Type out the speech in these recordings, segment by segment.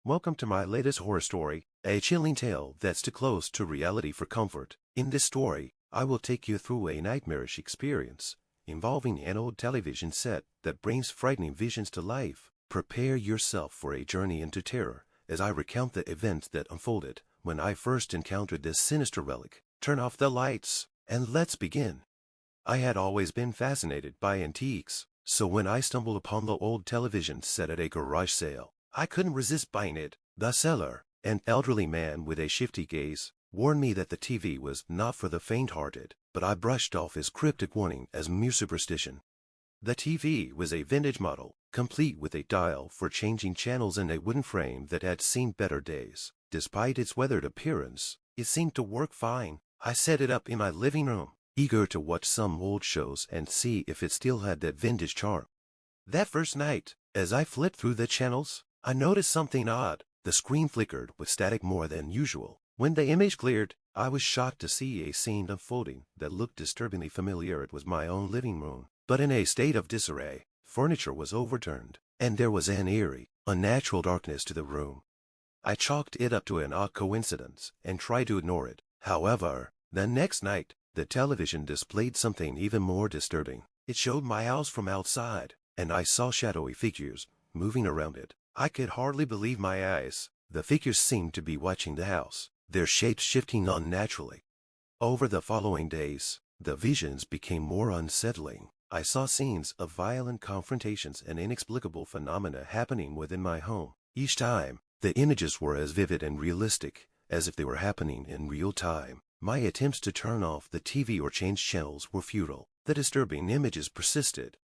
Welcome to my latest horror story, a chilling tale that's too close to reality for comfort. In this story, I will take you through a nightmarish experience involving an old television set that brings frightening visions to life. Prepare yourself for a journey into terror as I recount the events that unfolded when I first encountered this sinister relic. Turn off the lights, and let's begin. I had always been fascinated by antiques, so when I stumbled upon the old television set at a garage sale, I couldn't resist buying it. The seller, an elderly man with a shifty gaze, warned me that the TV was not for the faint-hearted, but I brushed off his cryptic warning as mere superstition. The TV was a vintage model, complete with a dial for changing channels and a wooden frame that had seen better days. Despite its weathered appearance, it seemed to work fine. I set it up in my living room, eager to watch some old shows and see if it still had that vintage charm. That first night, as I flipped through the channels, I noticed something odd. The screen flickered with static more than usual. When the image cleared, I was shocked to see a scene unfolding that looked disturbingly familiar. It was my own living room, but in a state of disarray. Furniture was overturned, and there was an eerie, unnatural darkness to the room. I chalked it up to an odd coincidence and tried to ignore it. However, the next night, the television displayed something even more disturbing. It showed my house from outside, and I saw shadowy figures moving around it. I could hardly believe my eyes. The figures seemed to be watching the house, their shapes shifting unnaturally. Over the following days, the visions became more unsettling. I saw scenes of violent confrontations and inexplicable phenomena happening within my home. Each time, the images were as vivid and realistic as if they were happening in real time. My attempts to turn off the TV or change channels were futile. The disturbing images persisted.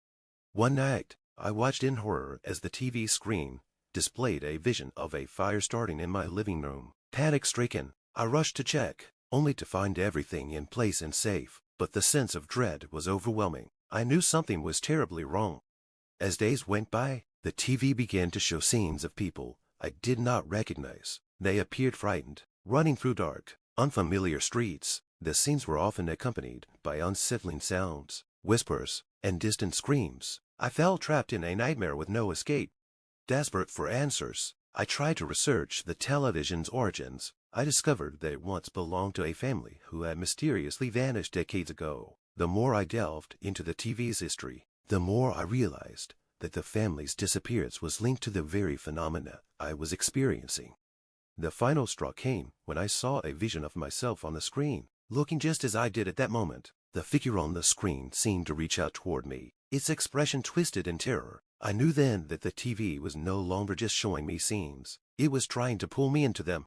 One night, I watched in horror as the TV screen displayed a vision of a fire starting in my living room. Panic-stricken, I rushed to check, only to find everything in place and safe. But the sense of dread was overwhelming. I knew something was terribly wrong. As days went by, the TV began to show scenes of people I did not recognize. They appeared frightened, running through dark, unfamiliar streets. The scenes were often accompanied by unsettling sounds, whispers, and distant screams. I felt trapped in a nightmare with no escape. Desperate for answers, I tried to research the television's origins. I discovered that it once belonged to a family who had mysteriously vanished decades ago. The more I delved into the TV's history, the more I realized that the family's disappearance was linked to the very phenomena I was experiencing. The final straw came when I saw a vision of myself on the screen, looking just as I did at that moment. The figure on the screen seemed to reach out toward me, its expression twisted in terror. I knew then that the TV was no longer just showing me scenes. It was trying to pull me into them.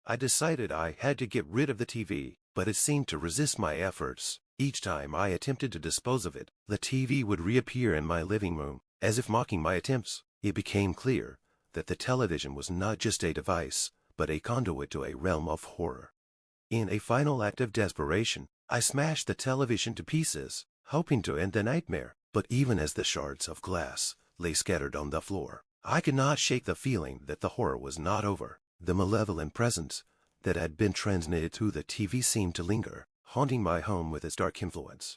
I decided I had to get rid of the TV, but it seemed to resist my efforts. Each time I attempted to dispose of it, the TV would reappear in my living room, as if mocking my attempts. It became clear that the television was not just a device, but a conduit to a realm of horror. In a final act of desperation, I smashed the television to pieces, hoping to end the nightmare. But even as the shards of glass lay scattered on the floor, I could not shake the feeling that the horror was not over. The malevolent presence that had been transmitted through the TV seemed to linger, haunting my home with its dark influence.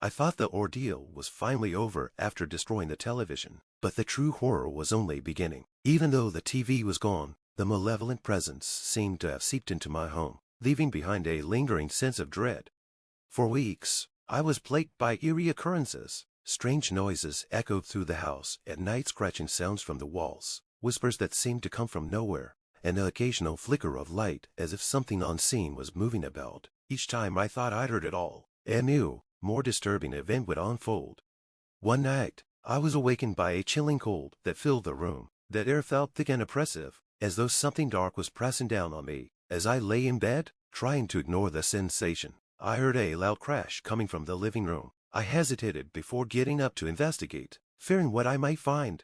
I thought the ordeal was finally over after destroying the television, but the true horror was only beginning. Even though the TV was gone, the malevolent presence seemed to have seeped into my home, leaving behind a lingering sense of dread. For weeks, I was plagued by eerie occurrences. Strange noises echoed through the house at night, scratching sounds from the walls, whispers that seemed to come from nowhere, and an occasional flicker of light as if something unseen was moving about. Each time I thought I'd heard it all, a new, more disturbing event would unfold. One night, I was awakened by a chilling cold that filled the room. The air felt thick and oppressive, as though something dark was pressing down on me. As I lay in bed, trying to ignore the sensation, I heard a loud crash coming from the living room. I hesitated before getting up to investigate, fearing what I might find.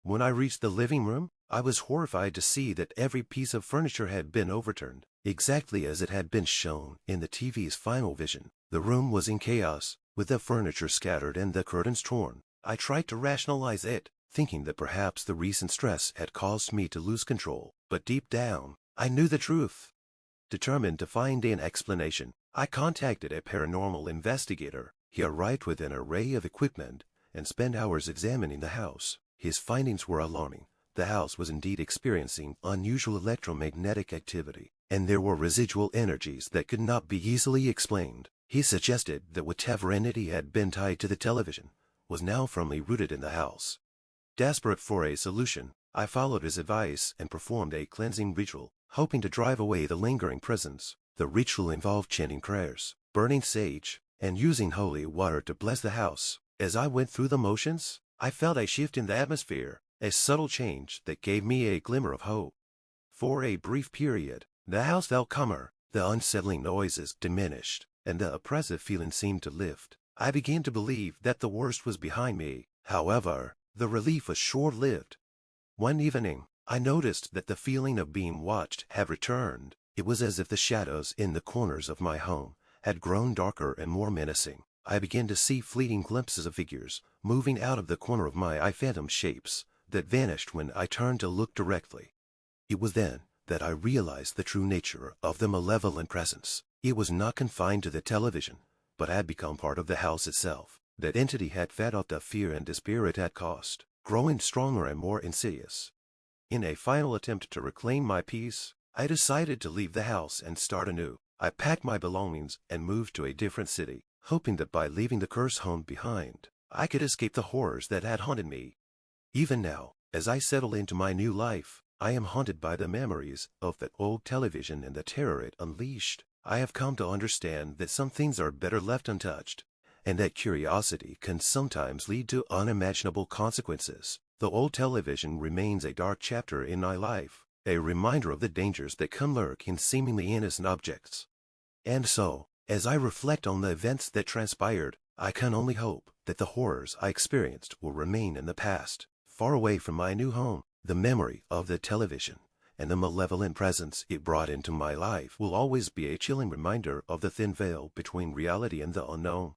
When I reached the living room, I was horrified to see that every piece of furniture had been overturned, exactly as it had been shown in the TV's final vision. The room was in chaos, with the furniture scattered and the curtains torn. I tried to rationalize it, thinking that perhaps the recent stress had caused me to lose control. But deep down, I knew the truth. Determined to find an explanation, I contacted a paranormal investigator. He arrived with an array of equipment and spent hours examining the house. His findings were alarming. The house was indeed experiencing unusual electromagnetic activity, and there were residual energies that could not be easily explained. He suggested that whatever entity had been tied to the television was now firmly rooted in the house. Desperate for a solution, I followed his advice and performed a cleansing ritual, hoping to drive away the lingering presence. The ritual involved chanting prayers, burning sage, and using holy water to bless the house. As I went through the motions, I felt a shift in the atmosphere, a subtle change that gave me a glimmer of hope. For a brief period, the house felt calmer, the unsettling noises diminished, and the oppressive feeling seemed to lift. I began to believe that the worst was behind me. However, the relief was short-lived. One evening, I noticed that the feeling of being watched had returned. It was as if the shadows in the corners of my home had grown darker and more menacing. I began to see fleeting glimpses of figures moving out of the corner of my eye, phantom shapes that vanished when I turned to look directly. It was then that I realized the true nature of the malevolent presence. It was not confined to the television, but had become part of the house itself. That entity had fed off the fear and despair it had caused, growing stronger and more insidious. In a final attempt to reclaim my peace, I decided to leave the house and start anew. I packed my belongings and moved to a different city, hoping that by leaving the cursed home behind, I could escape the horrors that had haunted me. Even now, as I settle into my new life, I am haunted by the memories of that old television and the terror it unleashed. I have come to understand that some things are better left untouched, and that curiosity can sometimes lead to unimaginable consequences. The old television remains a dark chapter in my life, a reminder of the dangers that can lurk in seemingly innocent objects. And so, as I reflect on the events that transpired, I can only hope that the horrors I experienced will remain in the past, far away from my new home. The memory of the television and the malevolent presence it brought into my life will always be a chilling reminder of the thin veil between reality and the unknown.